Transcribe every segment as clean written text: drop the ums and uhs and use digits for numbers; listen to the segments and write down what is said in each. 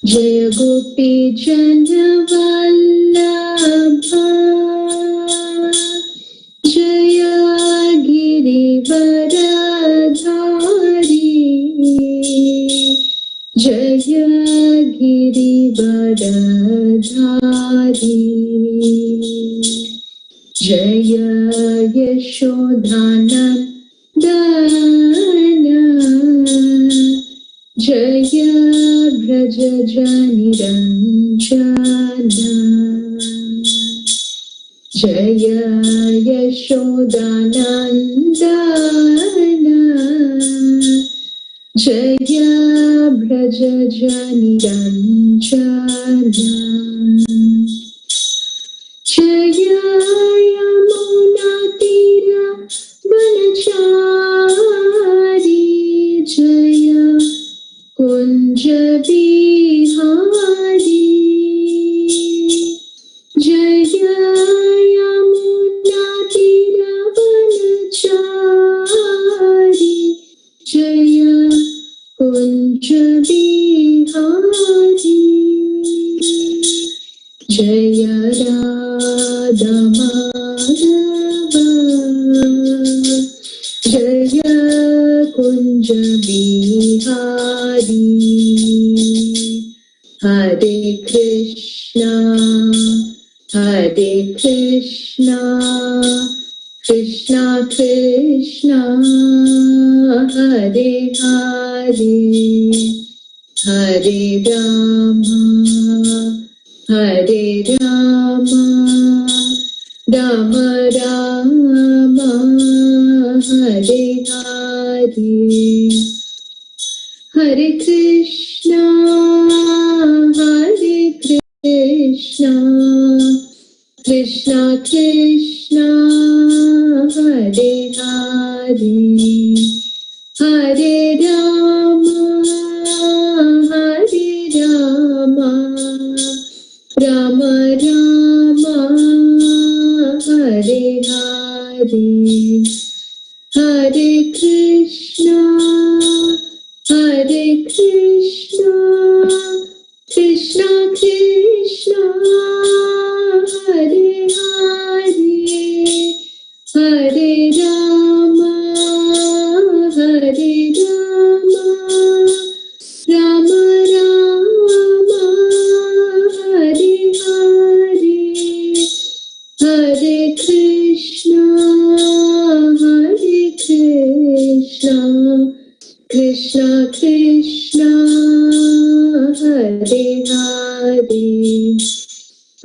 जय गोपी जन वल्लभा जय गिरिवरधारी जय गिरिवरधारी जय यशोदानन्दन जय व्रज निरञ्जन जय यशोदानन्दन जय व्रज निरञ्जन जय यमुनातीरवनचारी जय कुञ्ज बिहारी जय यमुनातीरवनचारी जय कुञ्ज बिहारी जय राधा माधव जय कुञ्ज बिहारी हरे कृष्णा कृष्णा कृष्णा हरे हरे हरे राम राम राम हरे हरे हरे कृष्णा कृष्णा कृष्णा हरे हरे हरे राम राम राम हरे हरे हरे कृष्णा कृष्णा कृष्णा हरे हरे हरे राम राम राम हरे हरे हरे कृष्णा कृष्णा कृष्णा हरे हरे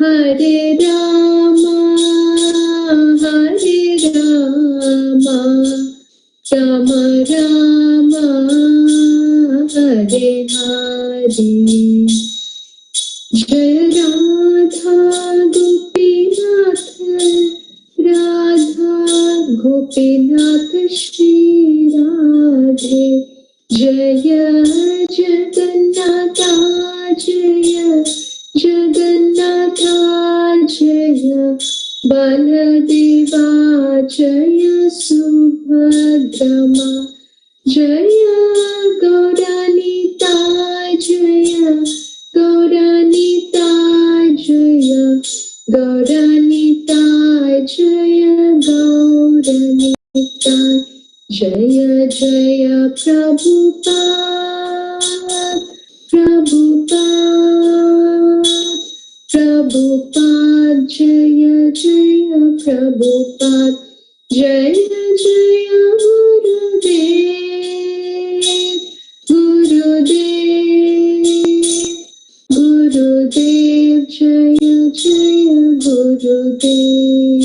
हरे राम राम राम हरे हरे जय राधा गोपीनाथ श्री राधे जय जगन्नाथ जय बलदेवा जय सुभद्रमा जय गौरानीताय जय गौरानीताय जय गौरानीताय जय गौरानीताय जय जय प्रभुपाद जय जय प्रभुपाद जय जय गुरुदेव जय जय गुरुदेव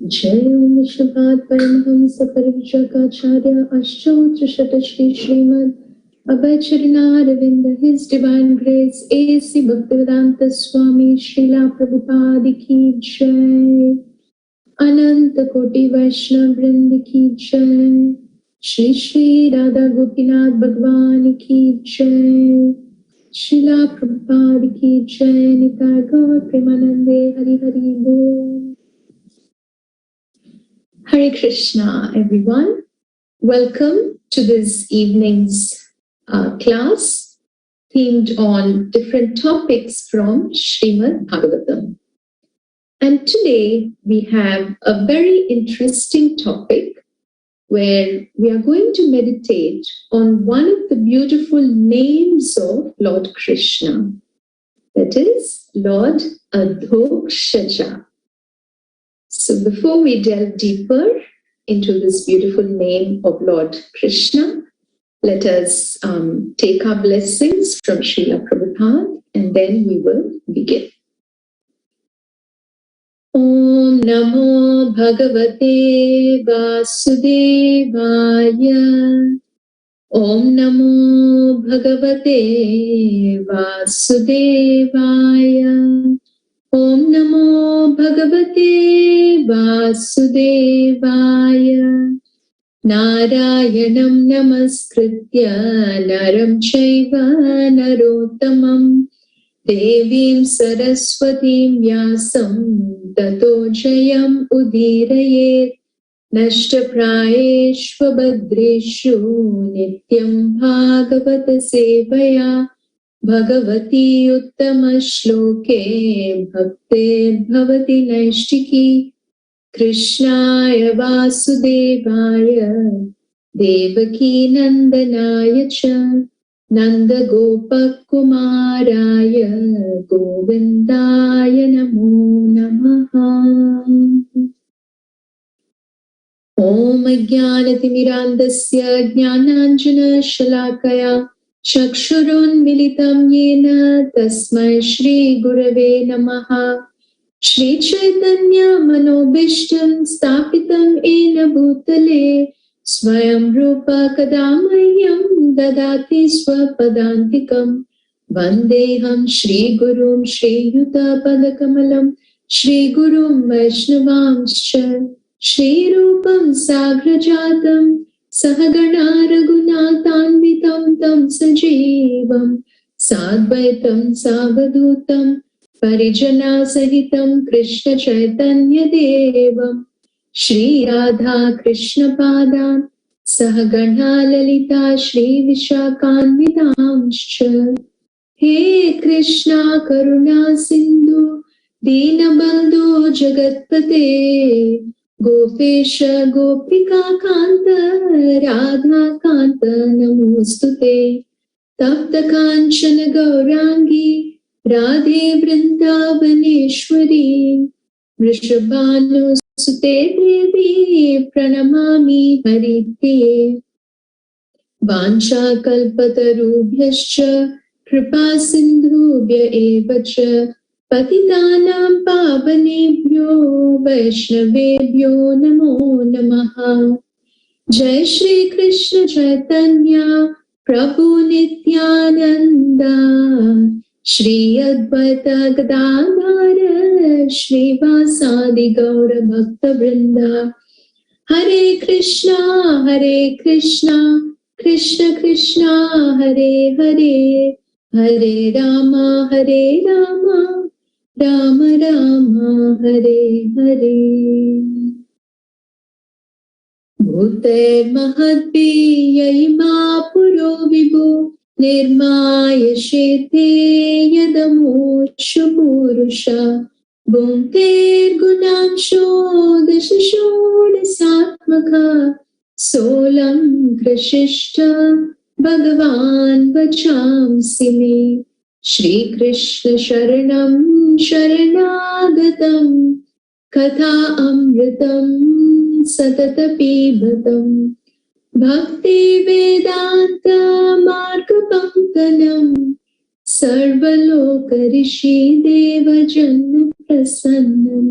जय ओम Shripad Paramhans परिव्राजकाचार्य अष्टोत्तर Shri Shrimad Abhay Charanarvind, His Divine Grace, A.C. Bhaktivedanta Swami, Srila Prabhupada ki jai, Ananta Koti Vaishnav Vrind ki jai, Shri Shri Radha Gopinath Bhagwan ki jai, Srila Prabhupada ki jai, Nitai Gaur Premanande Hari Hari Bol. Hare Krishna, everyone. Welcome to this evening's class themed on different topics from Srimad Bhagavatam. And today we have a very interesting topic where we are going to meditate on one of the beautiful names of Lord Krishna, that is Lord Adhokshja. So before we delve deeper into this beautiful name of Lord Krishna, let us take our blessings from Srila Prabhupada and then we will begin. Om Namo Bhagavate Vasudevaya. Om Namo Bhagavate Vasudevaya. Om Namo Bhagavate Vasudevaya. Narayanam Namaskritya Naram Chaiva Narottamam Devim Saraswatim Vyasam Tato Jayam Udirayet Nashtaprayeshvabhadreshu Nityam Bhagavata Sevaya Bhagavati Uttama Shloke Bhaktir Bhavati Naishtiki Krishnaya Vasudevaya Devaki Nandanaya Cha Nanda Gopak Kumaraya Govindaya Namo Namaha. Om Jnanatimirandasya Jnananjana Shalakaya Chakshurun Militam Yena Tasmai Shri Gurave Namaha. Shri Chaitanya Manobishtam Stapitam Ena Bhutale Swayam Rupa Kadamayam Dadati Swapadantikam Vandeham Shri Gurum Shri Yuta Padakamalam Shri Gurum Vaishnavamscha Shri Rupam Sagrajatam Sahagana Raghunatanvitam Tam Sajeevam Sadvaitam Savadutam Parijana Sahitam Krishna Chaitanya Devam Shri Radha Krishna Padan Sahagana Lalita Shri Vishakhanvitamscha. He Krishna Karuna Sindhu Deenabandhu Jagatpate Gopesha Gopika Kanta Radha Kanta Namostute Tapta Kanchana Gaurangi Radhe Vrindavaneshwari Vrishabhanu Sute Devi Pranamami Harite Vancha Kalpatarubhyascha Kripa Sindhubhya Evacha Patitanam Pavanebhyo Vaishnavebhyo Namo Namaha. Jai Shri Krishna Chaitanya Prabhu Nityananda Shri Advaita Gadadhara Shri Vasadi Gaura Bhakta Vrinda. Hare Krishna Krishna Krishna Hare Hare Hare Rama Rama Rama Hare Hare. Bhuter Mahadviya Ima Puro Vibhu Nirmaya Shete Yadamo Shapurusha Bhunter Gunansho Dashashoda Satmaka Solam Krishishta Bhagavan Vachamsi Me Shri Krishna Sharanam Sharanagatam Katha Amritam Satata Pibatam Bhakti Vedanta Marga Pankanam Sarvaloka Rishi Deva Janna Prasannam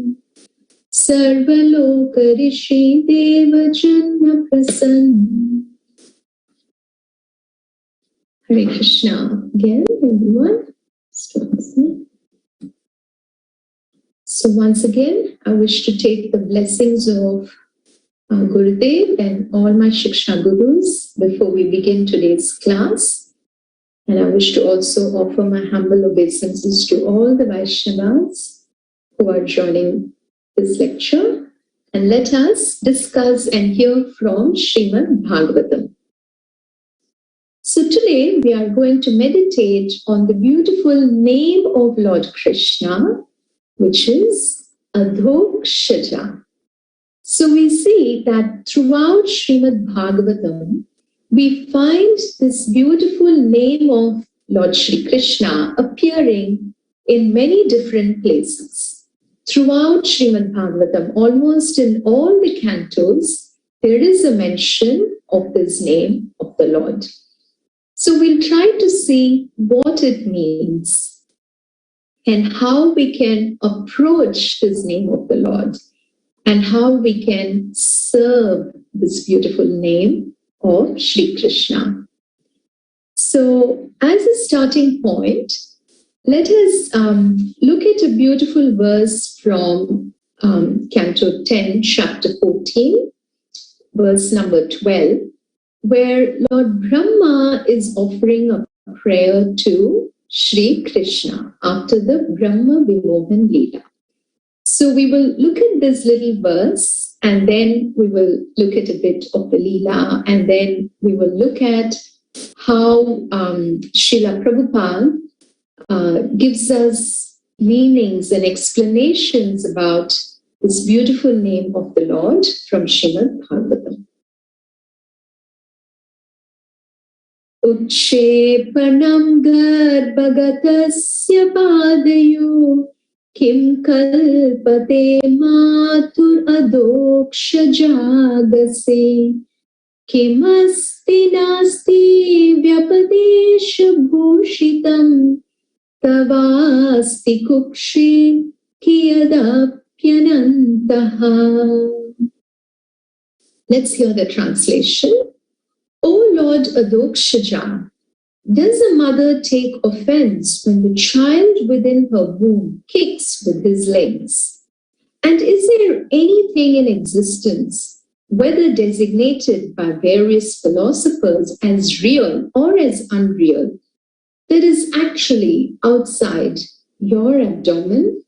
Sarvaloka Rishi Deva Janna Prasannam. Hare Krishna again, everyone. So once again, I wish to take the blessings of Gurudev and all my Shiksha Gurus before we begin today's class. And I wish to also offer my humble obeisances to all the Vaishnavas who are joining this lecture. and let us discuss and hear from Srimad Bhagavatam. So today we are going to meditate on the beautiful name of Lord Krishna, which is Adhokshja. So we see that throughout Srimad Bhagavatam, we find this beautiful name of Lord Shri Krishna appearing in many different places. Throughout Srimad Bhagavatam, almost in all the cantos, there is a mention of this name of the Lord. So we'll try to see what it means and how we can approach this name of the Lord and how we can serve this beautiful name of Shri Krishna. So as a starting point, let us look at a beautiful verse from Canto 10, Chapter 14, verse number 12, where Lord Brahma is offering a prayer to Shri Krishna after the Brahma Vimohan Leela. So we will look at this little verse and then we will look at a bit of the Leela and then we will look at how Srila Prabhupada gives us meanings and explanations about this beautiful name of the Lord from Srimad Bhagavatam. Ukshepanam garbhagatasya padayo kim kalpate matur adhoksha jagase kimasti nasti vyapadesha bhushitam tavasti kukshi kiyadapyanantaha. Let's hear the translation. O Lord Adhokshja, does a mother take offense when the child within her womb kicks with his legs? And is there anything in existence, whether designated by various philosophers as real or as unreal, that is actually outside your abdomen?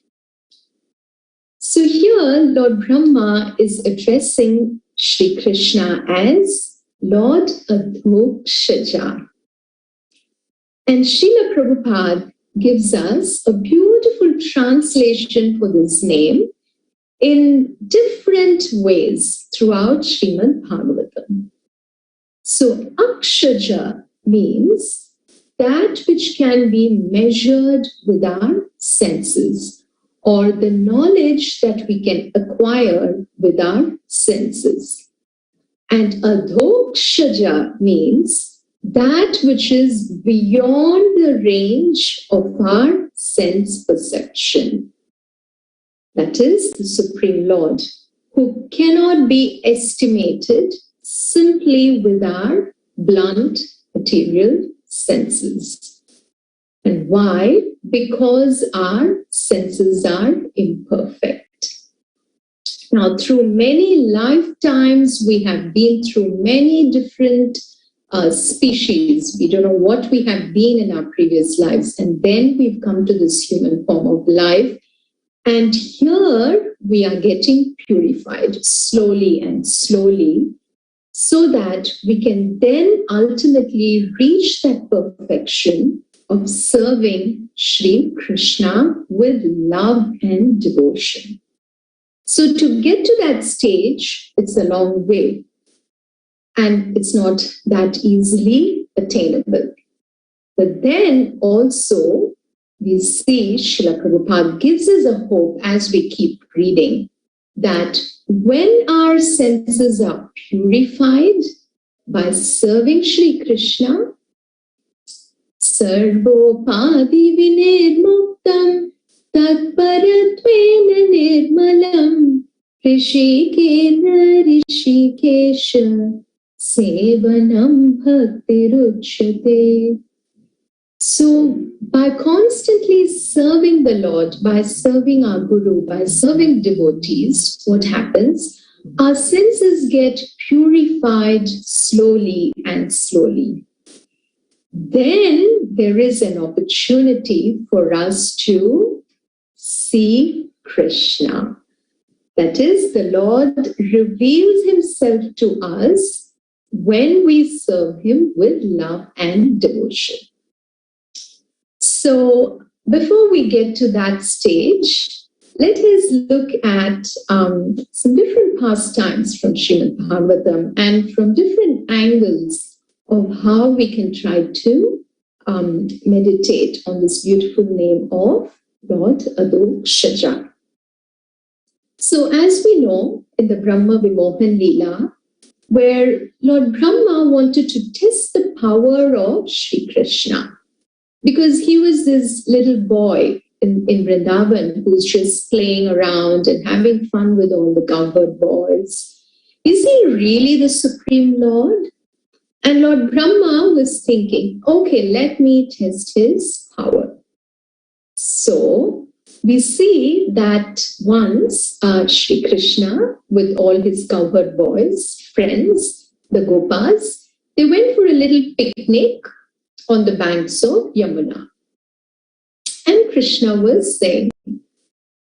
So here Lord Brahma is addressing Shri Krishna as Lord Adhokshja. And Srila Prabhupada gives us a beautiful translation for this name in different ways throughout Srimad Bhagavatam. So Akshaja means that which can be measured with our senses, or the knowledge that we can acquire with our senses. And Adhokshja means that which is beyond the range of our sense perception. That is the Supreme Lord, who cannot be estimated simply with our blunt material senses. And why? Because our senses are imperfect. Now, through many lifetimes, we have been through many different species. We don't know what we have been in our previous lives. And then we've come to this human form of life. And here we are getting purified slowly and slowly so that we can then ultimately reach that perfection of serving Shri Krishna with love and devotion. So to get to that stage, it's a long way and it's not that easily attainable. But then also we see Srila Prabhupada gives us a hope as we keep reading that when our senses are purified by serving Shri Krishna, Sarvopadi vinirmuktam Tatparatvena nirmalam Rishikena Rishikesha Sevanam Bhaktiruchyate. So by constantly serving the Lord, by serving our Guru, by serving devotees, what happens? Our senses get purified slowly and slowly. Then there is an opportunity for us to see Krishna. That is, the Lord reveals himself to us when we serve him with love and devotion. So before we get to that stage, let us look at some different pastimes from Srimad Bhagavatam and from different angles of how we can try to meditate on this beautiful name of Lord Adhokshja. So as we know, in the Brahma Vimohan Leela, where Lord Brahma wanted to test the power of Sri Krishna, because he was this little boy in Vrindavan who's just playing around and having fun with all the cowherd boys. Is he really the Supreme Lord? And Lord Brahma was thinking, okay, let me test his power. So we see that once Sri Krishna, with all his cowherd boys, friends, the Gopas, they went for a little picnic on the banks of Yamuna. And Krishna was saying,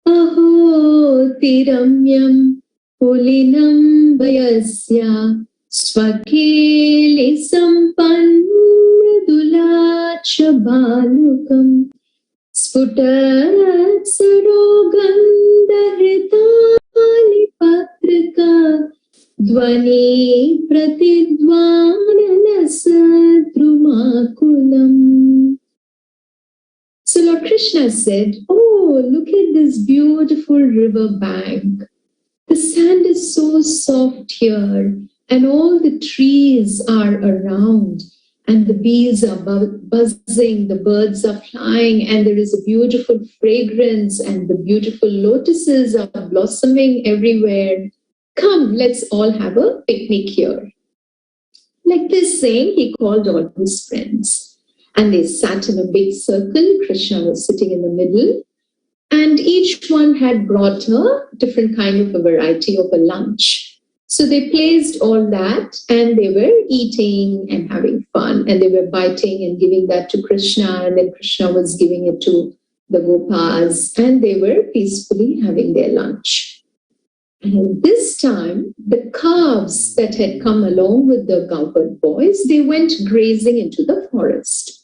Aho tiramyam pulinam vayasya swakeli sampan mridula chabalukam sputat sarogandharitani patrika dvani pratidvananasadrumakulam. So Lord Krishna said, oh, look at this beautiful river bank. The sand is so soft here, and all the trees are around, and the bees are buzzing, the birds are flying, and there is a beautiful fragrance, and the beautiful lotuses are blossoming everywhere. Come, let's all have a picnic here. Like this saying, he called all his friends. And they sat in a big circle. Krishna was sitting in the middle. And each one had brought a different kind of a variety of a lunch. So they placed all that and they were eating and having fun. And they were biting and giving that to Krishna. And then Krishna was giving it to the Gopas. And they were peacefully having their lunch. And this time, the calves that had come along with the cowherd boys, they went grazing into the forest.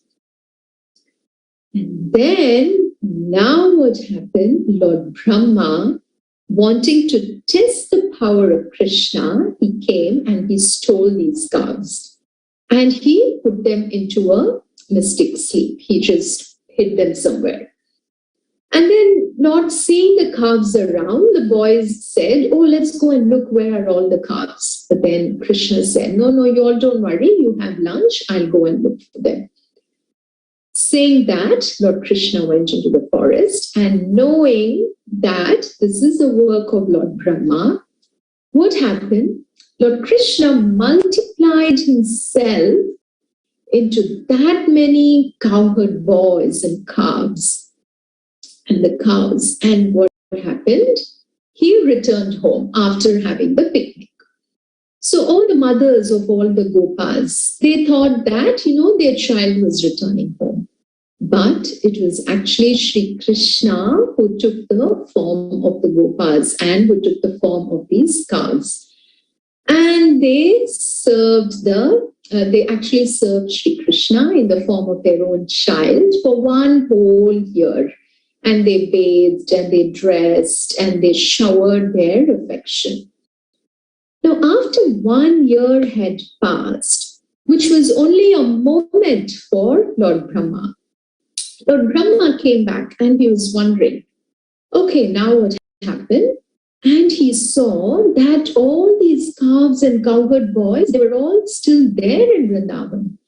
And then, now what happened? Lord Brahma, wanting to test the power of Krishna, he came and he stole these calves. And he put them into a mystic sleep. He just hid them somewhere. And then, not seeing the calves around, the boys said, oh, let's go and look where are all the calves. But then Krishna said, no, you all don't worry. You have lunch. I'll go and look for them. Saying that, Lord Krishna went into the forest, and knowing that this is the work of Lord Brahma, what happened? Lord Krishna multiplied himself into that many cowherd boys and calves. And the cows. And what happened? He returned home after having the picnic. So all the mothers of all the Gopas, they thought that, their child was returning home. But it was actually Sri Krishna who took the form of the Gopas and who took the form of these cows. And they actually served Sri Krishna in the form of their own child for 1 whole year. And they bathed and they dressed and they showered their affection. Now, after 1 year had passed, which was only a moment for Lord Brahma, Lord Brahma came back and he was wondering, okay, now what happened? And he saw that all these calves and cowherd boys, they were all still there in Vrindavan.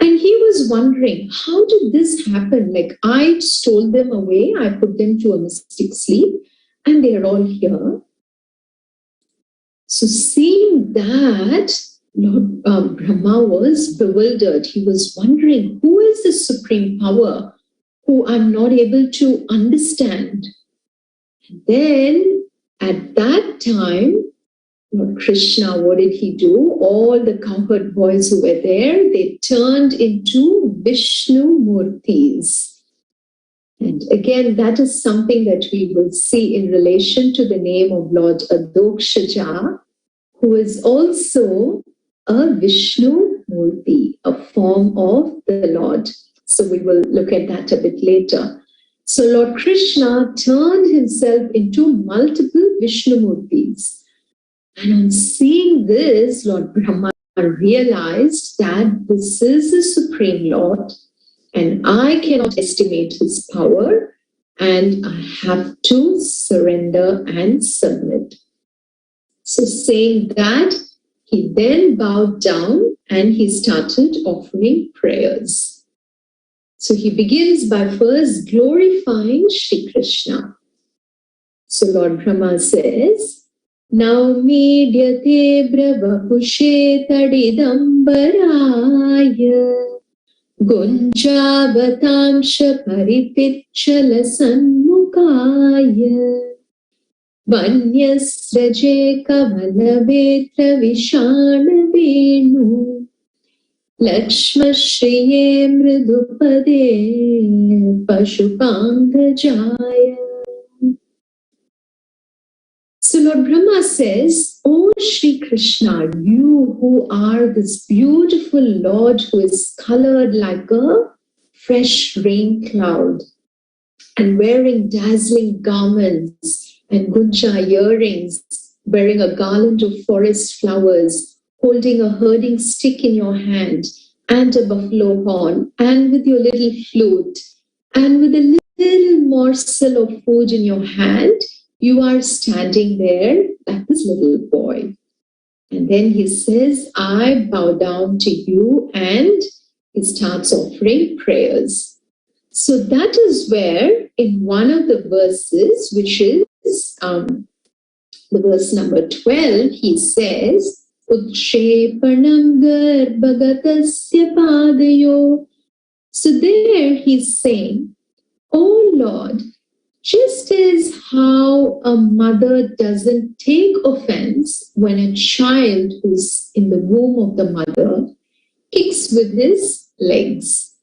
And he was wondering, how did this happen? Like, I stole them away, I put them to a mystic sleep, and they're all here. So seeing that, Lord Brahma was bewildered. He was wondering, who is the supreme power who I'm not able to understand? And then, at that time, Lord Krishna, what did he do? All the cowherd boys who were there, they turned into Vishnu Murtis. And again, that is something that we will see in relation to the name of Lord Adhokshja, who is also a Vishnu Murti, a form of the Lord. So we will look at that a bit later. So Lord Krishna turned himself into multiple Vishnu Murtis. And on seeing this, Lord Brahma realized that this is the Supreme Lord, and I cannot estimate his power, and I have to surrender and submit. So saying that, he then bowed down and he started offering prayers. So he begins by first glorifying Shri Krishna. So Lord Brahma says, Now medyate brahvapushe tadidambaraya Gunjavatamsha paripichala sannukaya Vanyasraje kavala vishana venu Lakshmashriye mridupade pashupangajaya. So Lord Brahma says, O Shri Krishna, you who are this beautiful Lord who is colored like a fresh rain cloud and wearing dazzling garments and gunja earrings, wearing a garland of forest flowers, holding a herding stick in your hand and a buffalo horn, and with your little flute, and with a little morsel of food in your hand, you are standing there like this little boy. And then he says, I bow down to you, and he starts offering prayers. So that is where in one of the verses, which is the verse number 12, he says, Utshepanam garbhagatasya padayo. So there he's saying, Oh Lord, just as how a mother doesn't take offense when a child who's in the womb of the mother kicks with his legs.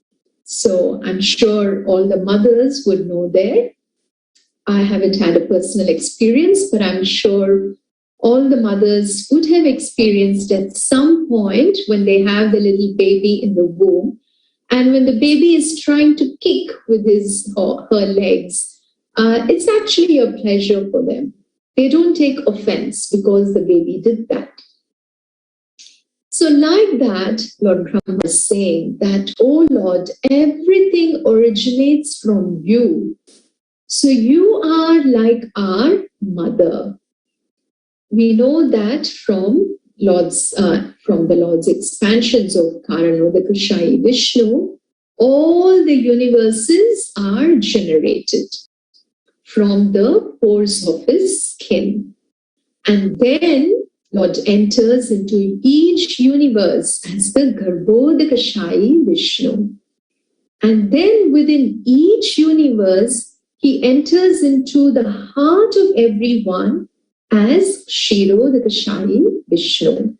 So I'm sure all the mothers would know there. I haven't had a personal experience, but I'm sure all the mothers would have experienced at some point when they have the little baby in the womb, and when the baby is trying to kick with his or her legs, it's actually a pleasure for them. They don't take offense because the baby did that. So like that, Lord Brahma is saying that, oh Lord, everything originates from you. So you are like our mother. We know that from the Lord's expansions of Karanodakashayi Vishnu, all the universes are generated from the pores of his skin. And then Lord enters into each universe as the Garbhodakashayi Vishnu. And then within each universe, he enters into the heart of everyone as Kshirodakashayi Vishnu.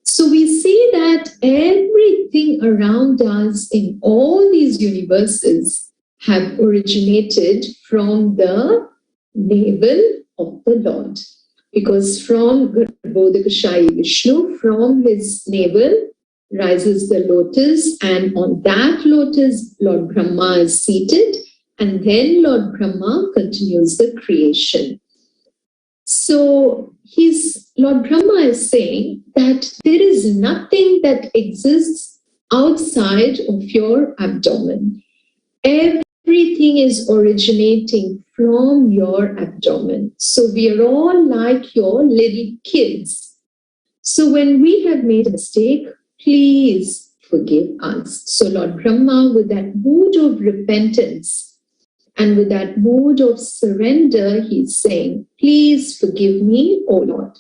So we see that everything around us in all these universes have originated from the navel of the Lord. Because from Garbhodakashayi Vishnu, from his navel rises the lotus, and on that lotus Lord Brahma is seated, and then Lord Brahma continues the creation. So Lord Brahma is saying that there is nothing that exists outside of your abdomen. Everything is originating from your abdomen. So we are all like your little kids. So when we have made a mistake, please forgive us. So Lord Brahma, with that mood of repentance and with that mood of surrender, he's saying, please forgive me, O Lord.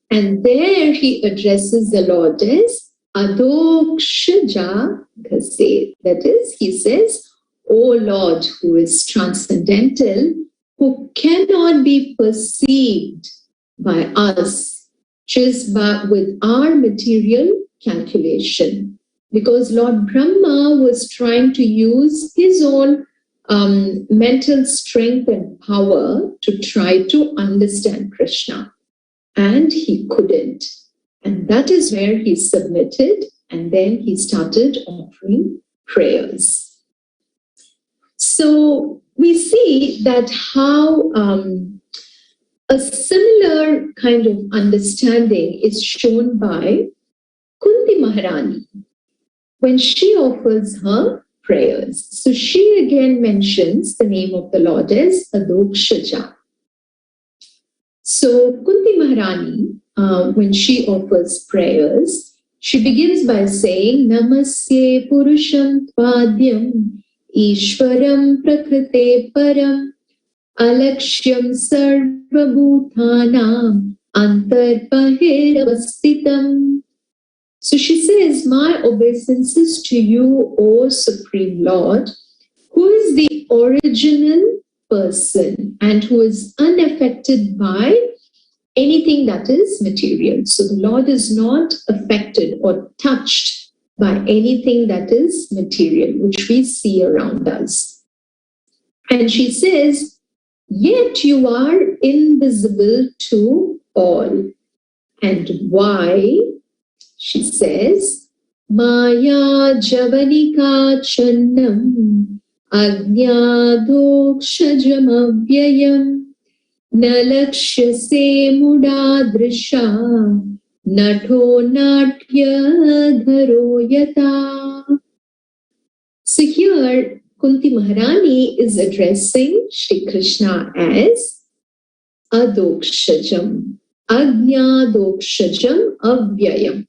And there he addresses the Lord as Adhokshja. That is, he says, O Lord, who is transcendental, who cannot be perceived by us just with our material calculation. because Lord Brahma was trying to use his own mental strength and power to try to understand Krishna. And he couldn't. And that is where he submitted, and then he started offering prayers. So we see that how a similar kind of understanding is shown by Kunti Maharani when she offers her prayers. So she again mentions the name of the Lord as Adhokshja. So Kunti Maharani, when she offers prayers, she begins by saying, Namasye Purusham Tvadyam Ishwaram Prakrite Param Alakshyam Sarvabhutanam Antarpahiravastitam. So she says, my obeisances to you, O Supreme Lord, who is the original person and who is unaffected by anything that is material. So the Lord is not affected or touched by anything that is material, which we see around us. And she says, yet you are invisible to all. And why? She says, Maya Javanika Channam Adhokshja Avyayam Nalakshase Mudadrisha Nato Natya Dharo Yata. So here Kunti Maharani is addressing Shri Krishna as Adhokshajam, Ajnadokshajam Avyayam.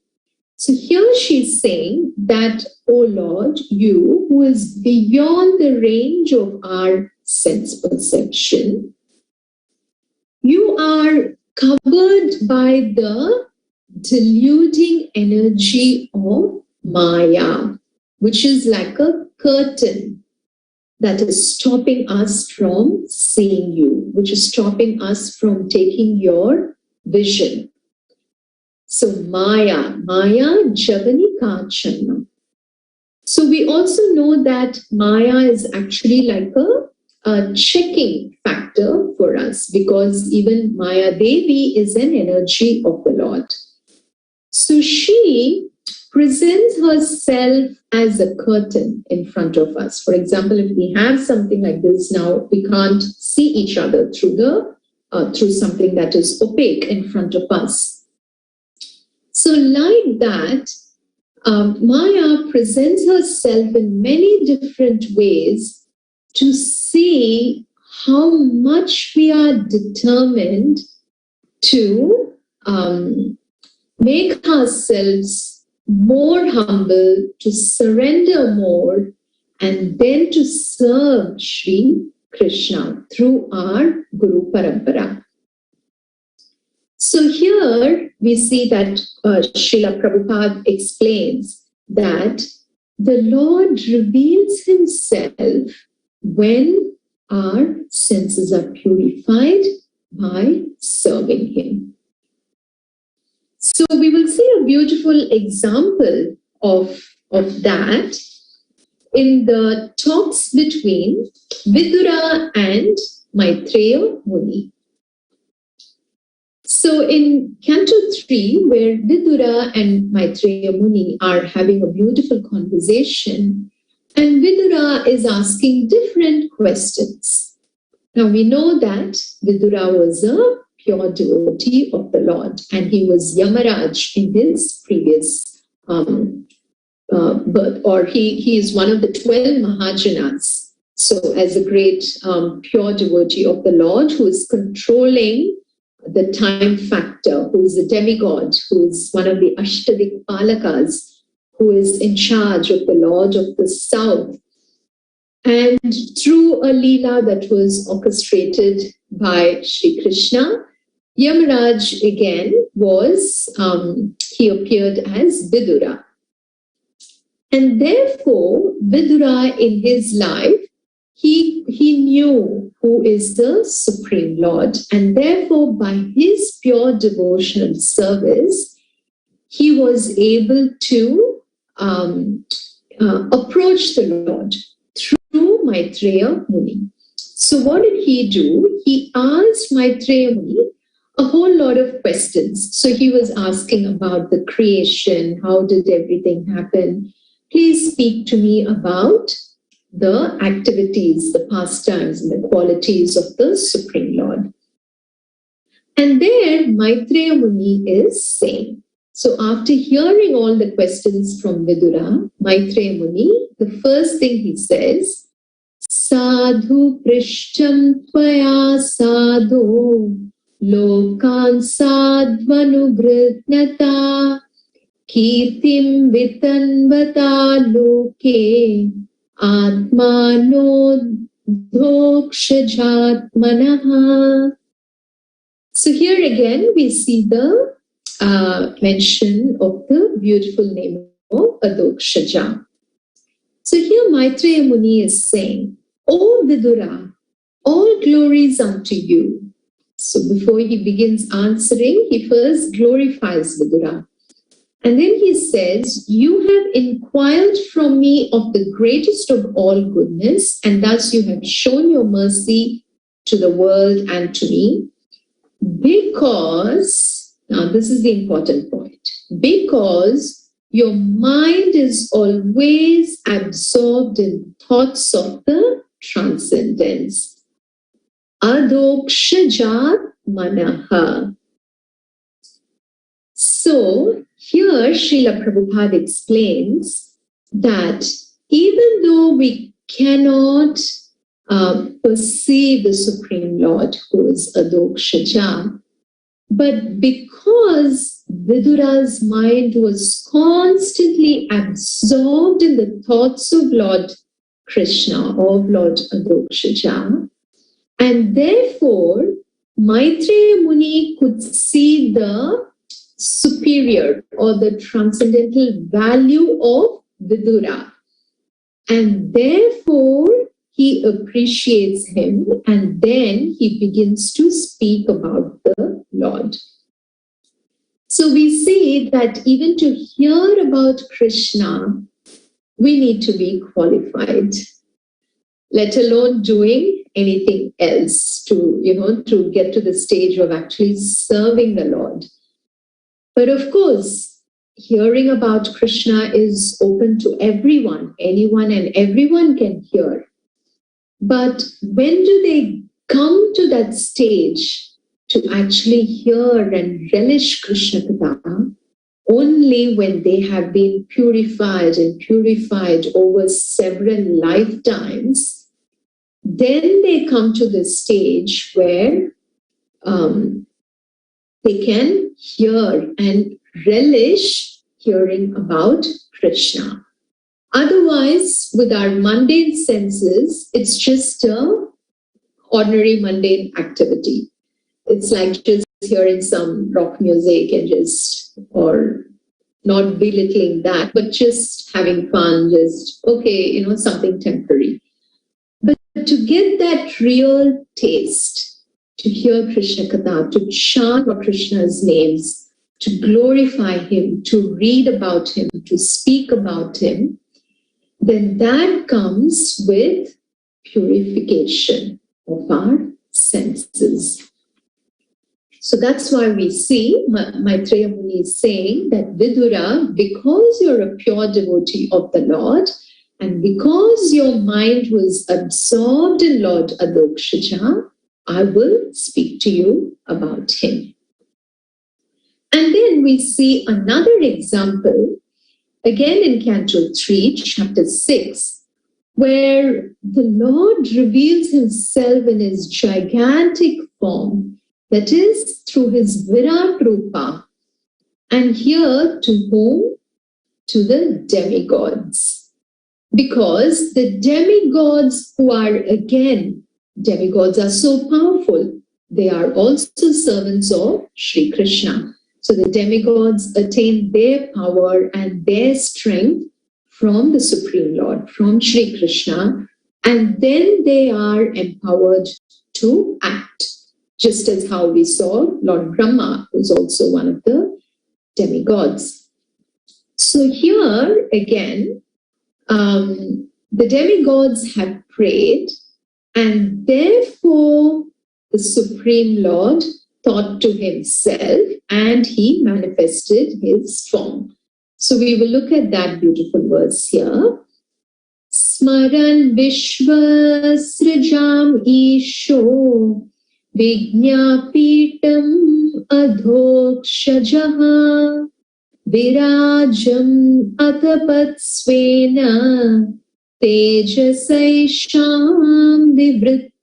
So here she's saying that, O Lord, you who is beyond the range of our sense perception, you are covered by the deluding energy of Maya, which is like a curtain that is stopping us from seeing you, which is stopping us from taking your vision. So Maya Javanika Channa. So we also know that Maya is actually like a checking factor for us, because even Maya Devi is an energy of the Lord. So she presents herself as a curtain in front of us. For example, if we have something like this now, we can't see each other through something that is opaque in front of us. So like that, Maya presents herself in many different ways to see how much we are determined to make ourselves more humble, to surrender more, and then to serve Sri Krishna through our Guru Parampara. So here we see that Srila Prabhupada explains that the Lord reveals himself when our senses are purified by serving him. So we will see a beautiful example of that in the talks between Vidura and Maitreya Muni. So in Canto 3, where Vidura and Maitreya Muni are having a beautiful conversation, and Vidura is asking different questions. Now we know that Vidura was a pure devotee of the Lord, and he was Yamaraj in his previous birth, or he is one of the 12 Mahajanas. So as a great pure devotee of the Lord who is controlling the time factor, who is a demigod, who is one of the Ashtadikpalakas, who is in charge of the Lord of the South. And through a Leela that was orchestrated by Sri Krishna, Yamaraj again was, he appeared as Vidura. And therefore, Vidura in his life, he knew who is the Supreme Lord, and therefore by his pure devotional service, he was able to approached the Lord through Maitreya Muni. So what did he do? He asked Maitreya Muni a whole lot of questions. So he was asking about the creation, how did everything happen? Please speak to me about the activities, the pastimes, and the qualities of the Supreme Lord. And there Maitreya Muni is saying, so after hearing all the questions from Vidura, Maitreya Muni, the first thing he says, Sadhu Prishtam Tvaya Sadhu Lokan Sadvanugritnata Kirtim Vitanvata Loke Atmano Adhokshja Manaha. So here again we see the mention of the beautiful name of Adhokshja. So here Maitreya Muni is saying, O Vidura, all glories unto you. So before he begins answering, he first glorifies Vidura. And then he says, you have inquired from me of the greatest of all goodness, and thus you have shown your mercy to the world and to me. Because, now this is the important point, because your mind is always absorbed in thoughts of the transcendence. Adhokshja Manaha. So here Srila Prabhupada explains that even though we cannot perceive the Supreme Lord who is Adhokshja, but because Vidura's mind was constantly absorbed in the thoughts of Lord Krishna, of Lord Adhokshja, and therefore Maitreya Muni could see the superior or the transcendental value of Vidura. And therefore, he appreciates him, and then he begins to speak about the Lord. So we see that even to hear about Krishna, we need to be qualified, let alone doing anything else to get to the stage of actually serving the Lord. But of course, hearing about Krishna is open to everyone. Anyone and everyone can hear. But when do they come to that stage to actually hear and relish Krishna Katha? Only when they have been purified and purified over several lifetimes, then they come to the stage where they can hear and relish hearing about Krishna. Otherwise, with our mundane senses, it's just a ordinary mundane activity. It's like just hearing some rock music and or not belittling that, but just having fun, just, okay, something temporary. But to get that real taste, to hear Krishna Katha, to chant Krishna's names, to glorify him, to read about him, to speak about him, then that comes with purification of our senses. So that's why we see Maitreya Muni is saying that Vidura, because you're a pure devotee of the Lord, and because your mind was absorbed in Lord Adhokshja, I will speak to you about him. And then we see another example, again in Canto 3, Chapter 6, where the Lord reveals himself in his gigantic form, that is, through his Virat Rupa. And here, to whom? To the demigods. Because the demigods who are, again, demigods are so powerful, they are also servants of Sri Krishna. So the demigods attain their power and their strength from the Supreme Lord, from Sri Krishna, and then they are empowered to act. Just as how we saw Lord Brahma was also one of the demigods. So here again, the demigods have prayed, and therefore the Supreme Lord thought to himself and he manifested his form. So we will look at that beautiful verse here. Smaran Vishwasrajam Isho Vignapitam Adhokshja Virajam Atapatsvena Tejasaisham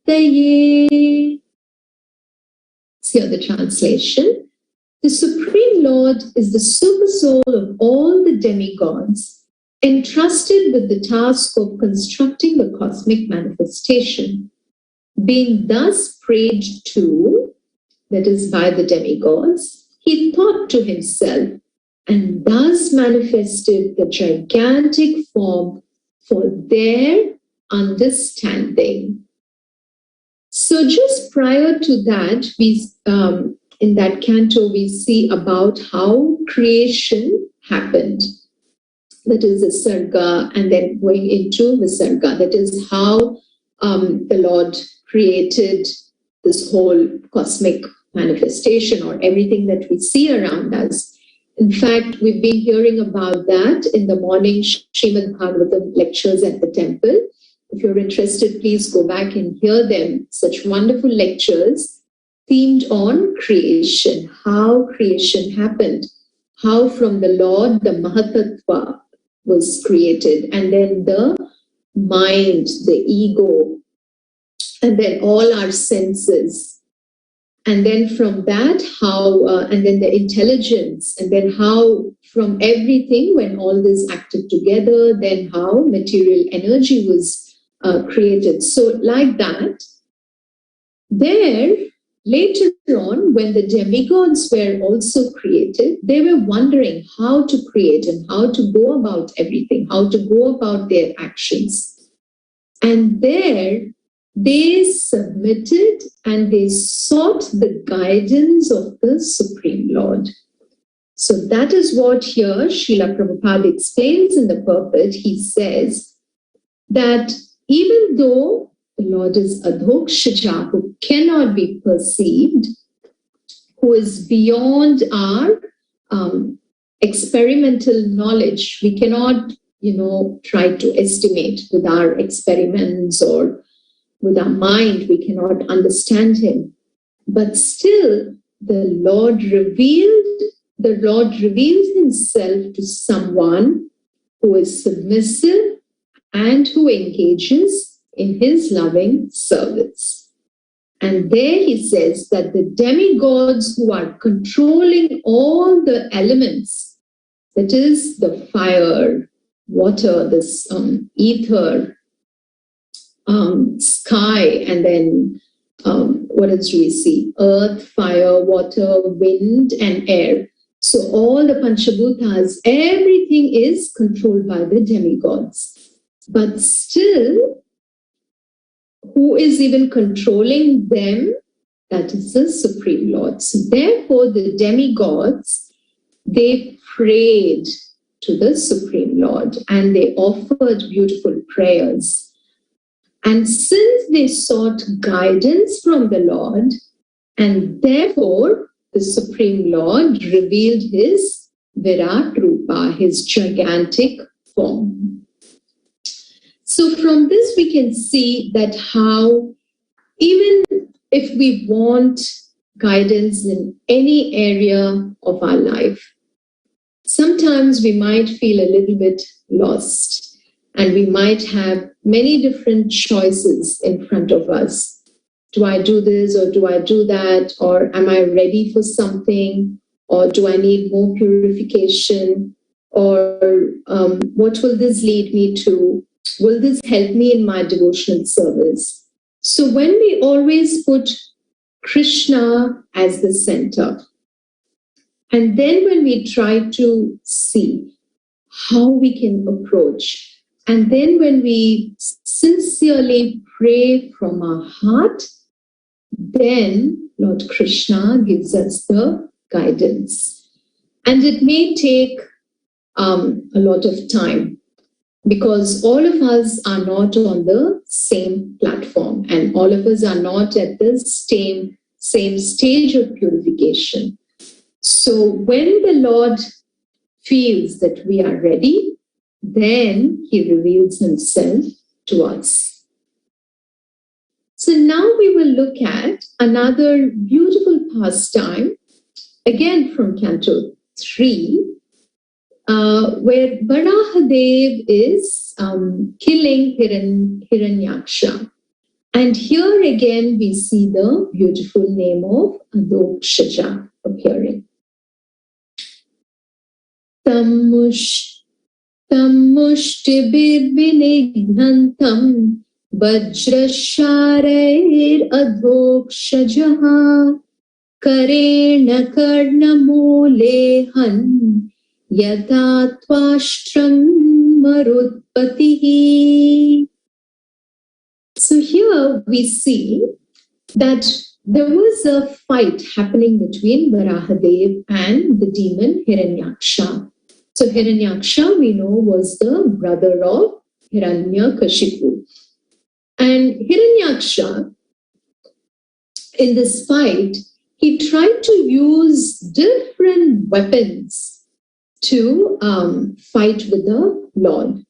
Divrittaye. Here the translation. The Supreme Lord is the super soul of all the demigods, entrusted with the task of constructing the cosmic manifestation. Being thus prayed to, that is by the demigods, he thought to himself and thus manifested the gigantic form for their understanding. So just prior to that, in that canto, we see about how creation happened. That is the Sarga, and then going into the Sarga. That is how the Lord created this whole cosmic manifestation or everything that we see around us. In fact, we've been hearing about that in the morning Srimad Bhagavatam lectures at the temple. If you're interested, please go back and hear them. Such wonderful lectures themed on creation, how creation happened, how from the Lord the Mahatattva was created, and then the mind, the ego, and then all our senses. And then from that, how, and then the intelligence, and then how from everything, when all this acted together, then how material energy was created. So like that, there, later on, when the demigods were also created, they were wondering how to create and how to go about everything, how to go about their actions. And there, they submitted and they sought the guidance of the Supreme Lord. So that is what here Srila Prabhupada explains in the purport. He says that even though the Lord is Adhokshja, who cannot be perceived, who is beyond our experimental knowledge, we cannot, try to estimate with our experiments or with our mind, we cannot understand him. But still, the Lord reveals himself to someone who is submissive and who engages in his loving service. And there he says that the demigods who are controlling all the elements, that is the fire, water, this ether, sky, and then what else do we see? Earth, fire, water, wind, and air. So all the Panchabhutas, everything is controlled by the demigods. But still, who is even controlling them? That is the Supreme Lord. So therefore, the demigods, they prayed to the Supreme Lord and they offered beautiful prayers. And since they sought guidance from the Lord, and therefore the Supreme Lord revealed his Virat Rupa, his gigantic form. So from this we can see that how even if we want guidance in any area of our life, sometimes we might feel a little bit lost. And we might have many different choices in front of us. Do I do this or do I do that? Or am I ready for something? Or do I need more purification? Or what will this lead me to? Will this help me in my devotional service? So when we always put Krishna as the center, and then when we try to see how we can approach, and then when we sincerely pray from our heart, then Lord Krishna gives us the guidance. And it may take a lot of time, because all of us are not on the same platform and all of us are not at the same stage of purification. So when the Lord feels that we are ready, then he reveals himself to us. So now we will look at another beautiful pastime, again from Canto 3, where Varahadev is killing Hiranyaksha. And here again we see the beautiful name of Adhokshja appearing. Tamushtibirbinighantam Vajrashareir Adhokshjaha Karena Karnamulehan Yatattvashtram Marutpatihi. So here we see that there was a fight happening between Varahadev and the demon Hiranyaksha. So Hiranyaksha, we know, was the brother of Hiranyakashipu. And Hiranyaksha, in this fight, he tried to use different weapons to fight with the Lord.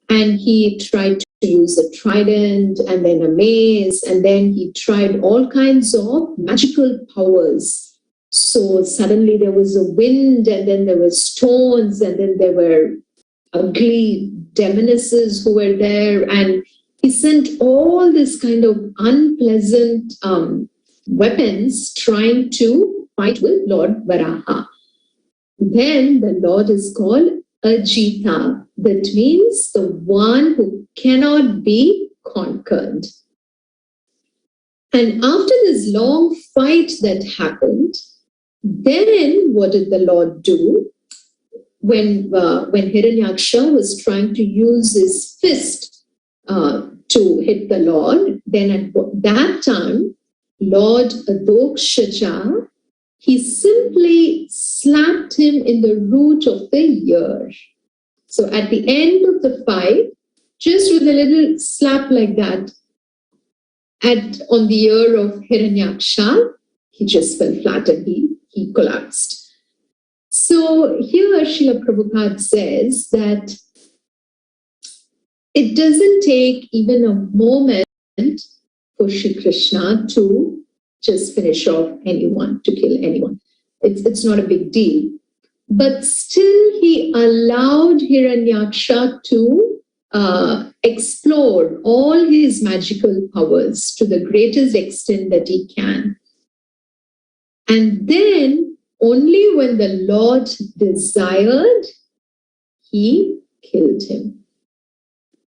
And he tried to use a trident and then a mace, and then he tried all kinds of magical powers. So suddenly there was a wind, and then there were stones, and then there were ugly demonesses who were there, and he sent all this kind of unpleasant weapons trying to fight with Lord Varaha. Then the Lord is called Ajita. That means the one who cannot be conquered. And after this long fight that happened, then what did the Lord do? When Hiranyaksha was trying to use his fist to hit the Lord, then at that time, Lord Adhokshja, he simply slapped him in the root of the ear. So at the end of the fight, just with a little slap like that on the ear of Hiranyaksha, he just fell flat and he collapsed. So here Srila Prabhupada says that it doesn't take even a moment for Shri Krishna to just finish off anyone, to kill anyone. It's not a big deal. But still he allowed Hiranyaksha to explore all his magical powers to the greatest extent that he can. And then only when the Lord desired, he killed him.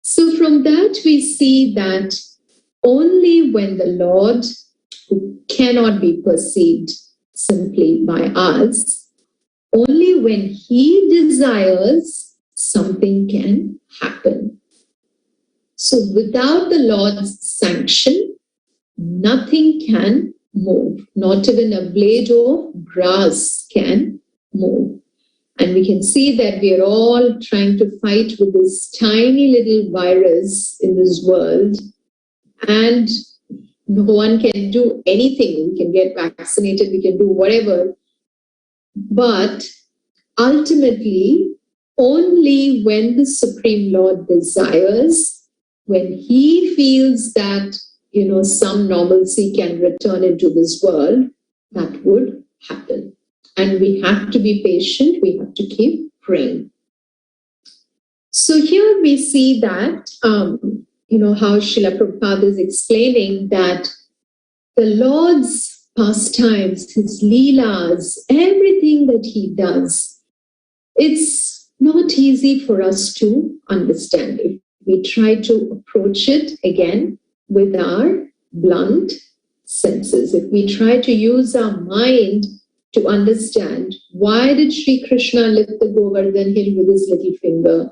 So from that we see that only when the Lord, who cannot be perceived simply by us, only when he desires, something can happen. So without the Lord's sanction, nothing can move. Not even a blade of grass can move. And we can see that we are all trying to fight with this tiny little virus in this world. And no one can do anything. We can get vaccinated, we can do whatever. But ultimately, only when the Supreme Lord desires, when he feels that, some normalcy can return into this world, that would happen. And we have to be patient, we have to keep praying. So here we see that, how Srila Prabhupada is explaining that the Lord's pastimes, his leelas, everything that he does, it's not easy for us to understand. If we try to approach it again with our blunt senses, if we try to use our mind to understand why did Sri Krishna lift the Govardhan hill with his little finger,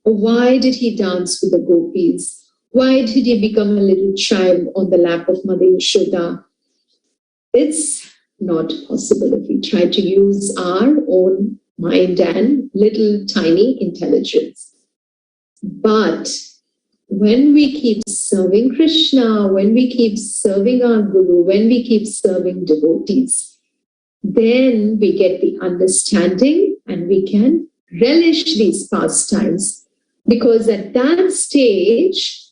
or why did he dance with the gopis, why did he become a little child on the lap of Mother Yashoda, it's not possible if we try to use our own mind and little tiny intelligence. But when we keep serving Krishna, when we keep serving our Guru, when we keep serving devotees, then we get the understanding and we can relish these pastimes. Because at that stage,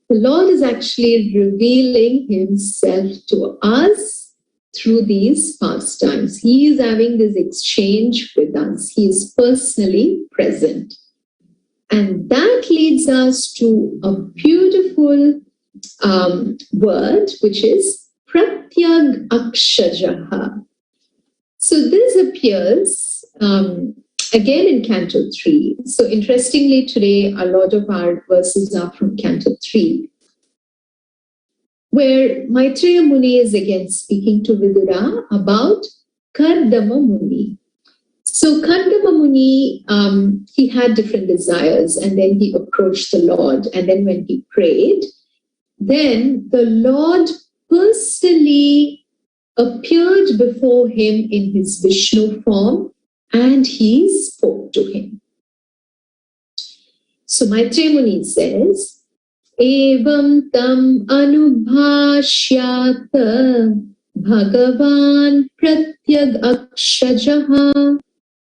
the Lord is actually revealing himself to us through these pastimes. He is having this exchange with us. He is personally present. And that leads us to a beautiful word, which is pratyag akshajaha. So this appears again in Canto 3. So interestingly, today a lot of our verses are from Canto 3, where Maitreya Muni is again speaking to Vidura about Kardama Muni. So Kardama Muni, he had different desires, and then he approached the Lord. And then when he prayed, then the Lord personally appeared before him in his Vishnu form, and he spoke to him. So Maitreya Muni says, Evam tam anubhashyata Bhagavan pratyag akshajaha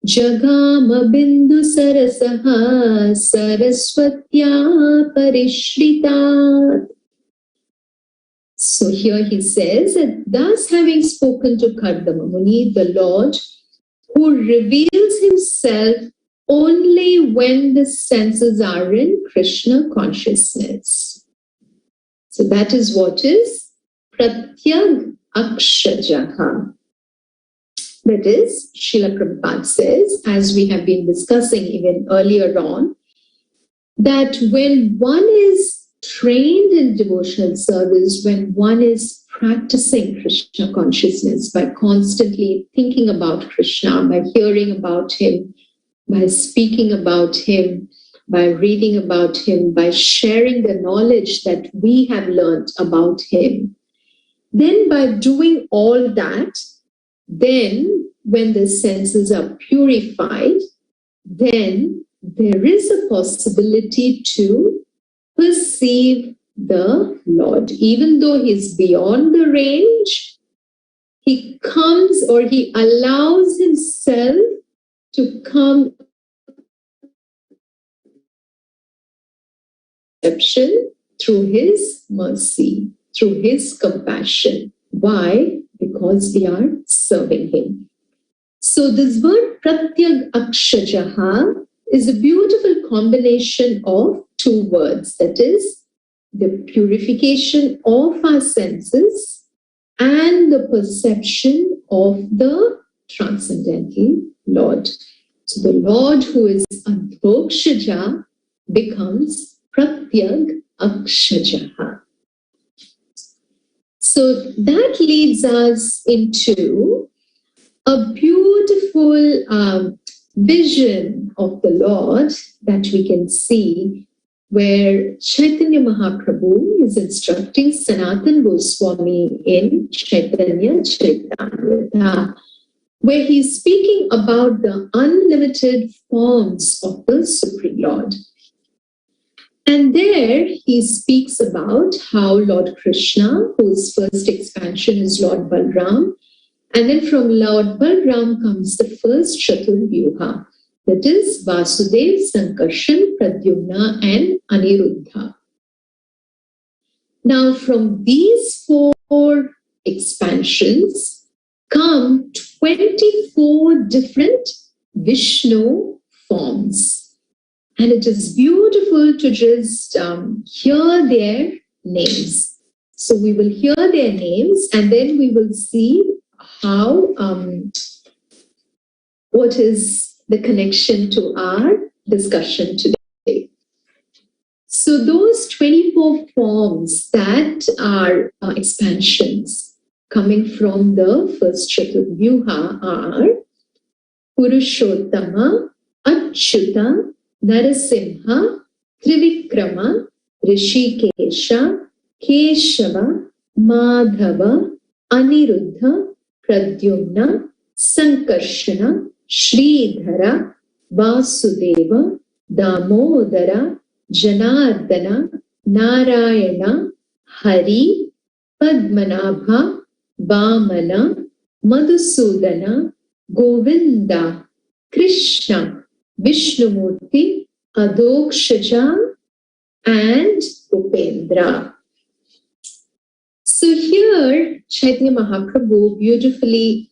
Jagama bindu sarasaha saraswatya parishritat. So here he says that thus having spoken to Kardama Muni, the Lord, who reveals himself only when the senses are in Krishna consciousness. So that is what is pratyag akshajaha. That is, Srila Prabhupada says, as we have been discussing even earlier on, that when one is trained in devotional service, when one is practicing Krishna consciousness by constantly thinking about Krishna, by hearing about him, by speaking about him, by reading about him, by sharing the knowledge that we have learned about him, then by doing all that, then when the senses are purified, then there is a possibility to perceive the Lord. Even though he's beyond the range, he comes, or he allows himself to come through his mercy, through his compassion. Why? Because we are serving him. So this word pratyag akshajaha is a beautiful combination of two words, that is, the purification of our senses and the perception of the transcendental Lord. So the Lord who is Adhokshja becomes pratyag akshajaha. So that leads us into a beautiful vision of the Lord that we can see, where Chaitanya Mahaprabhu is instructing Sanatana Goswami in Chaitanya Charitamrita, where he's speaking about the unlimited forms of the Supreme Lord. And there he speaks about how Lord Krishna, whose first expansion is Lord Balram, and then from Lord Balram comes the first Chaturvyuha, that is Vasudev, Sankarshan, Pradyumna and Aniruddha. Now from these four expansions come 24 different Vishnu forms. And it is beautiful to just hear their names. So we will hear their names, and then we will see how, what is the connection to our discussion today. So those 24 forms that are expansions coming from the first Chaturvyuha are Purushottama, Achyuta, Narasimha, Trivikrama, Rishikesha, Keshava, Madhava, Aniruddha, Pradyumna, Sankarshana, Sridhara, Vasudeva, Damodara, Janardana, Narayana, Hari, Padmanabha, Vamana, Madhusudana, Govinda, Krishna, Vishnumurti, Adhokshja, and Upendra. So here, Chaitanya Mahaprabhu beautifully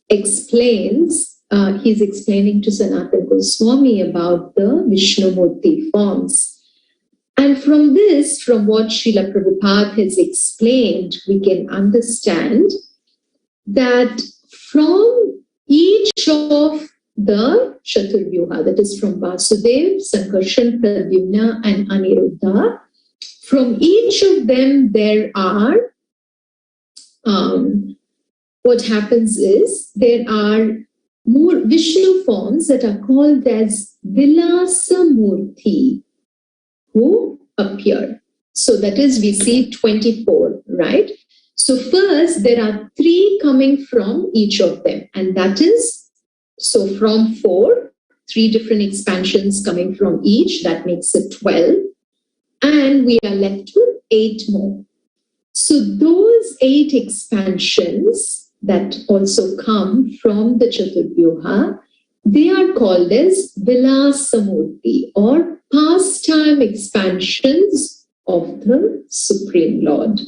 explains, he's explaining to Sanatana Goswami about the Vishnumurti forms. And from this, from what Srila Prabhupada has explained, we can understand that from each of the Chaturvyuha, that is from Vasudev, Sankarshan, Pradyumna, and Aniruddha, from each of them there are, what happens is, there are more Vishnu forms that are called as Vilasamurti, who appear. So that is, we see 24, right? So first, there are 3 coming from each of them. And that is, so from 4, 3 different expansions coming from each, that makes it 12. And we are left with 8 more. So those 8 expansions that also come from the Chaturvyuha, they are called as Vilasamurti, or pastime expansions of the Supreme Lord.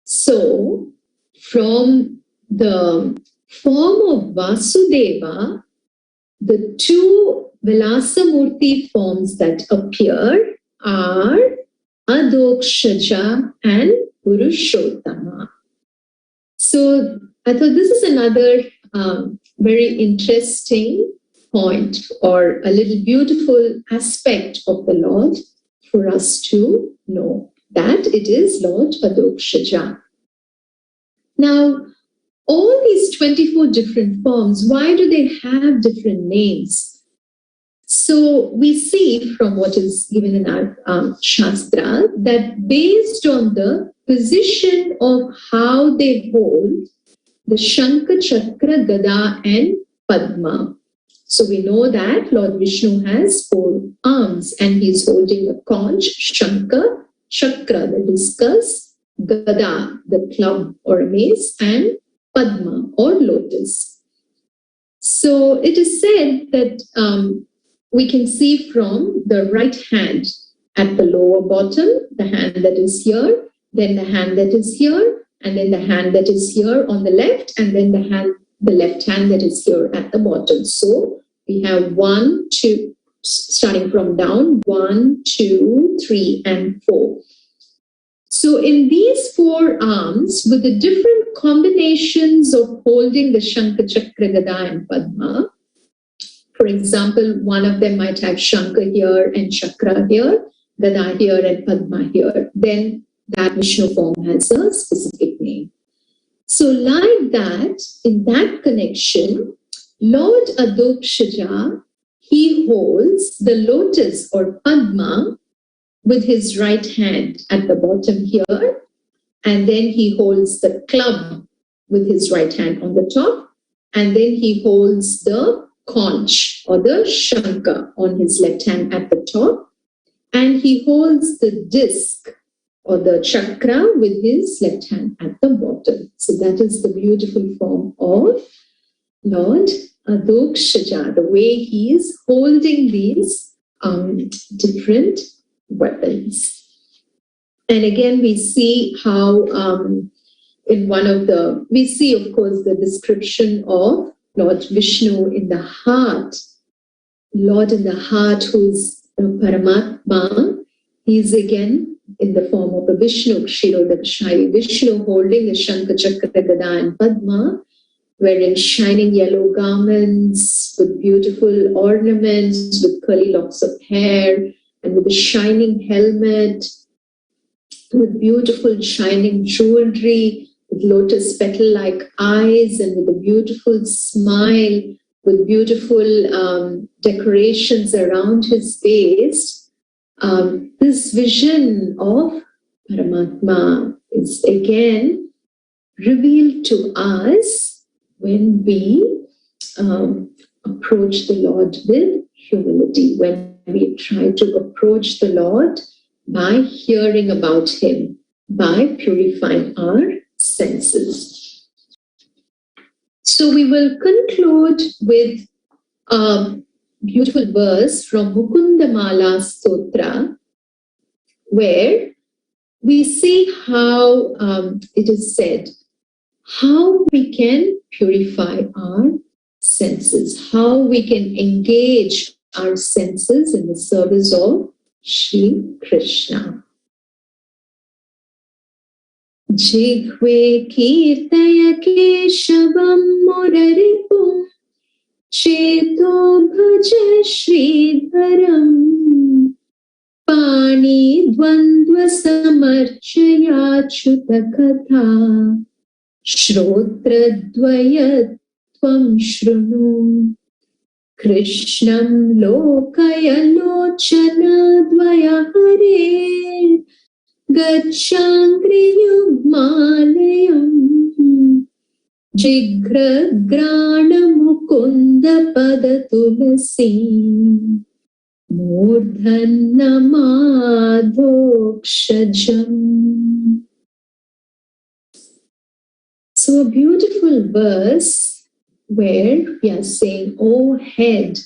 So, from the form of Vasudeva, the 2 Vilasamurti forms that appear are Adhokshja and Purushottama. So, I thought this is another very interesting point, or a little beautiful aspect of the Lord for us to know, that it is Lord Adhokshja. Now, all these 24 different forms, why do they have different names? So we see from what is given in our Shastra that based on the position of how they hold the Shankha, Chakra, Gada, and Padma. So we know that Lord Vishnu has 4 arms and he is holding a conch, Shankha, Chakra, the discus, Gada, the club or mace, and Padma or lotus. So it is said that we can see from the right hand at the lower bottom, the hand that is here, then the hand that is here, and then the hand that is here on the left, and then the left hand that is here at the bottom. So we have 1, 2, starting from down, 1, 2, 3, and 4. So in these 4 arms, with the different combinations of holding the Shankha, Chakra, Gada, and Padma, for example, one of them might have Shankha here and Chakra here, Gada here and Padma here, then that Vishnu form has a specific name. So like that, in that connection, Lord Adhokshja, he holds the lotus or Padma with his right hand at the bottom here, and then he holds the club with his right hand on the top, and then he holds the conch or the Shankha on his left hand at the top, and he holds the disc or the chakra with his left hand at the bottom. So that is the beautiful form of Lord Adhokshja, the way he is holding these different weapons. And again, we see how in one of the, we see of course the description of Lord Vishnu in the heart, Lord in the heart who is Paramatma. He is again in the form of a Vishnu, Kshirodakashayi Vishnu, holding the Shankha, Chakra, Gada, and Padma, wearing shining yellow garments with beautiful ornaments, with curly locks of hair, and with a shining helmet, with beautiful shining jewelry, with lotus petal-like eyes, and with a beautiful smile, with beautiful decorations around his face. This vision of Paramatma is again revealed to us when we approach the Lord with humility, when we try to approach the Lord by hearing about Him, by purifying our senses. So we will conclude with a beautiful verse from Mukundamala Stotra, where we see how it is said, how we can purify our senses, how we can engage our senses in the service of Shri Krishna. Jigve kirtaya keshavam muraripum cheto bhaja Sridharam pani dvandva samarchaya chutakatha Shrotradvaya tvam shrunu Krishnam lokaya lochana dvaya hare Gacchangri yugmalayam Jigragrana mukunda pada tulasi Murdhanam adhokshajam. So a beautiful verse where we are saying, O head,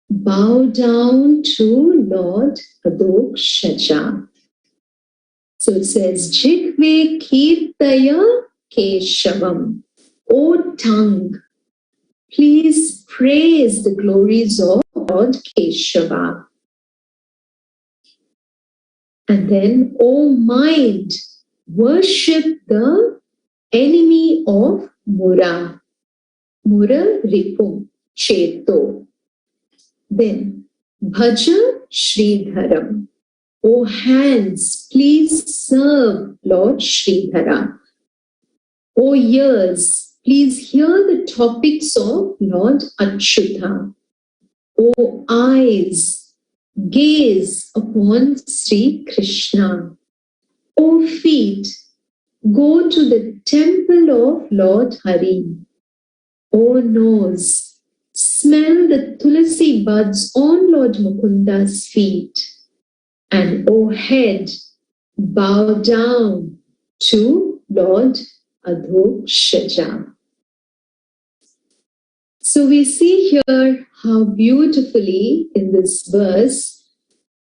bow down to Lord Adhokshja. So it says, Jigve kirtaya keshavam. O tongue, please praise the glories of Lord Keshava. And then, O mind, worship the enemy of Mura. Mura Ripum Cheto. Then Bhaja Sridharam. O hands, please serve Lord Sridhara. O ears, please hear the topics of Lord Achyuta. O eyes, gaze upon Sri Krishna. O feet, go to the temple of Lord Hari. O nose, smell the tulasi buds on Lord Mukunda's feet. And O head, bow down to Lord Adhokshja. So we see here how beautifully in this verse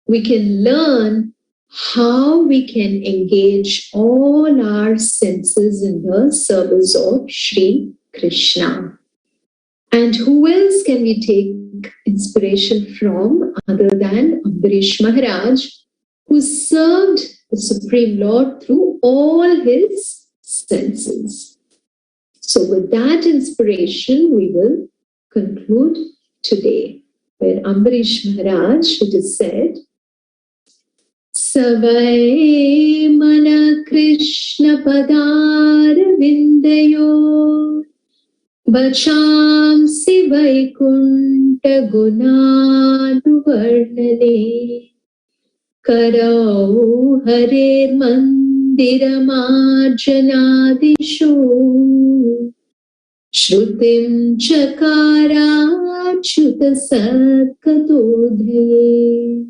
we can learn how we can engage all our senses in the service of Shri Krishna. And who else can we take inspiration from other than Ambarish Maharaj, who served the Supreme Lord through all his senses. So with that inspiration, we will conclude today, where Ambarish Maharaj, it is said, Savai mana Krishna padar vindayo Bachamsi Vaikunta Gunanu Varnane Karau Harer Mandiramarjanadishu Shrutim Chakara Chuta Satkatodhaye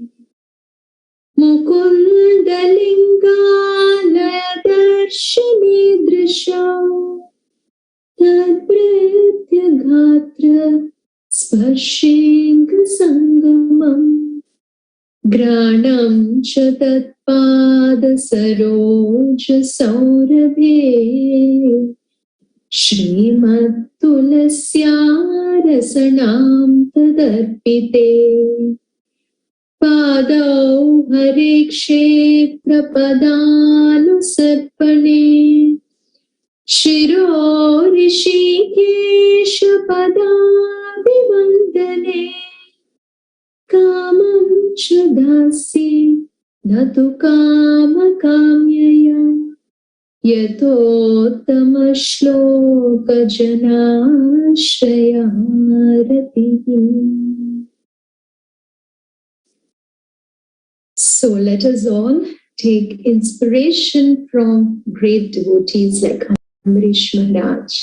Mukundalingalaya Darshini Drishau Tadpritya Ghatra Sparshenga Sangamam Granam Chatatpada Saroja Saurabhe Shrimat Tulasya Rasanam Tadarpite Padau Hare Kshetra Padanu Sarpane Shiro Rishikesha Padabhivandane Kamam Chadasi Natu Kama Kamyaya Yatottama Shloka Janashraya Ratihi. So let us all take inspiration from great devotees like Ambarish Maharaj.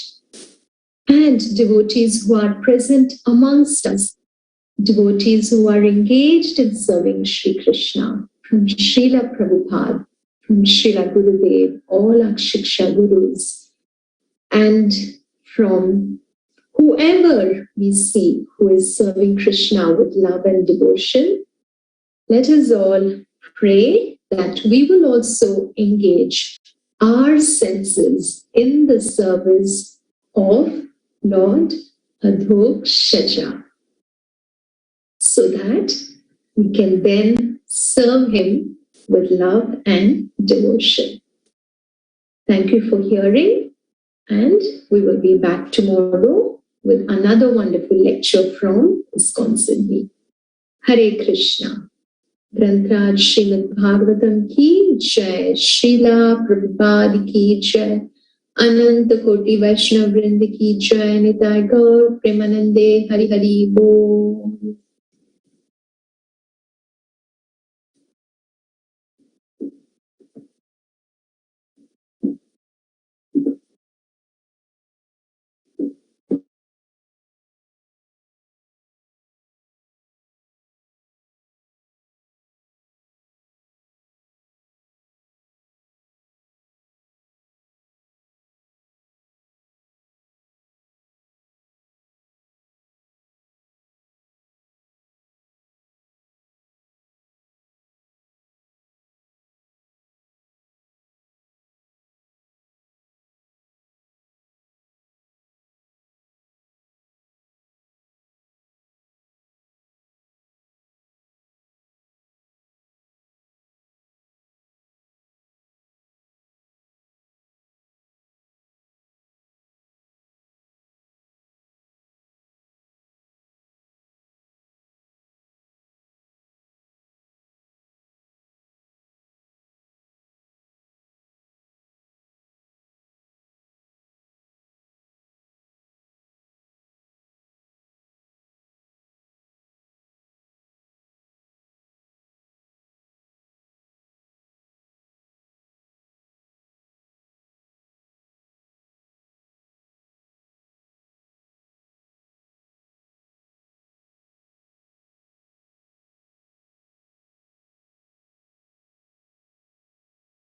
and devotees who are present amongst us, devotees who are engaged in serving Sri Krishna, from Srila Prabhupada, from Srila Gurudev, all our Shiksha Gurus, and from whoever we see who is serving Krishna with love and devotion. Let us all pray that we will also engage our senses in the service of Lord Adhokshja, so that we can then serve him with love and devotion. Thank you for hearing, and we will be back tomorrow with another wonderful lecture from Wisconsin. Hare Krishna. ग्रंथराज Shrimad Bhagavatam की जय, श्रीला प्रभुपाद की जय, अनंत कोटि वैष्णव वृंद की जय, निताय गौर प्रेमानंदे हरि हरि बोल।